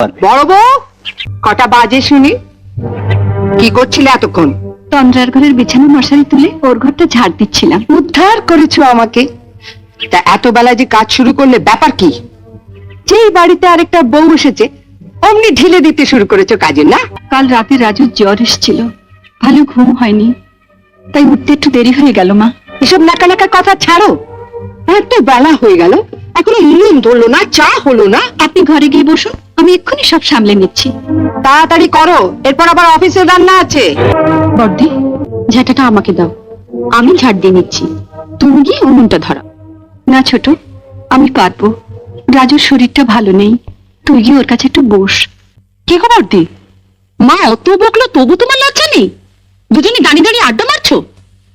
বড় বউ, কটা বাজে শুনি? কি করছিলে এতক্ষণ? তন্দ্রার ঘরের বিছানা মশারি তুলে ওর ঘরটা ঝাড় দিচ্ছিলাম। উদ্ধার করেছো আমাকে। তা এত বেলা যে কাজ শুরু করলে, ব্যাপার কি? যেই বাড়িতে আরেকটা বউ এসেছে অমনি ঢিলে দিতে শুরু করেছো কাজে, না? কাল রাতে রাজুর জ্বর এসেছিল, ভালো ঘুম হয়নি, তাই উঠতে একটু দেরি হয়ে গেল মা। এসব নাকা নাকা কথা ছাড়ো। এত বেলা হয়ে গেল, এখনো নুন ধরলো না, চা হলো না। আপনি ঘরে গিয়ে বসুন, আমি এক্ষুনি সব সামলে নিচ্ছি। তাড়াতাড়ি করো, এরপর আবার অফিসের রান্না আছে। বর্দি, ঝাঁটাটা আমাকে দাও, আমি ঝাড় দিয়ে নিচ্ছি। তুমি গিয়ে উনুনটা ধরো। না ছোট, আমি পারবো। রাজুর শরীরটা ভালো নেই, তুই গিয়ে ওর কাছে একটু বস। কি খবর দি? মা অত বকলো তবু তোমার লজ্জা নেই? দুজনে দাঁড়িয়ে দাঁড়িয়ে আড্ডা মারছো।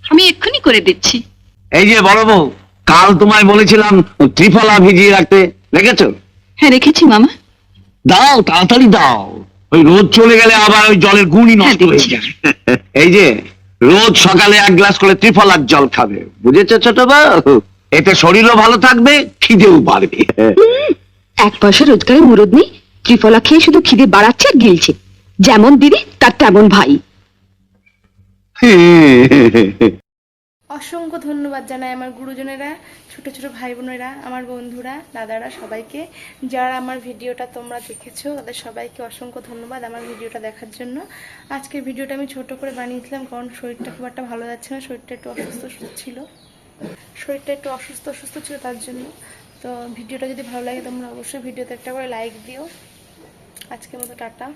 আমি এক্ষুনি করে দিচ্ছি। এই যে বড় বউ, কাল তোমায় বলেছিলাম ত্রিফলা ভিজিয়ে রাখতে, রেখেছো? হ্যাঁ রেখেছি মামা। দাও, তাড়াতাড়ি দাও। ওই রোদ চলে গেলে আবার ওই জলের গুণই নষ্ট হয়ে দিচ্ছি। যায়। এই যে রোজ সকালে 1 গ্লাস করে ত্রিফলার জল খাবে, বুঝেছো ছোট বউ? এতে শরীরও ভালো থাকবে, খিদেও বাড়বে। 1 পয়সা রোজগারের মুরদ নেই, ত্রিফলা খেয়ে শুধু খিদে বাড়াচ্ছে আর গিলছে। যেমন দিদি তার তেমন ভাই। অসংখ্য ধন্যবাদ জানাই আমার গুরুজনেরা, ছোট ছোট ভাই বোনেরা, আমার বন্ধুরা, দাদারা, সবাইকে যারা আমার ভিডিওটা তোমরা দেখেছো তাদের সবাইকে অসংখ্য ধন্যবাদ আমার ভিডিওটা দেখার জন্য। আজকের ভিডিওটা আমি ছোট করে বানিয়েছিলাম কারণ শরীরটা খুব একটা ভালো যাচ্ছে না, শরীরটা একটু অসুস্থ ছিল তার জন্য। তো ভিডিওটা যদি ভালো লাগে তোমরা অবশ্যই ভিডিওতে একটা করে লাইক দিও। আজকের মতো টাটা।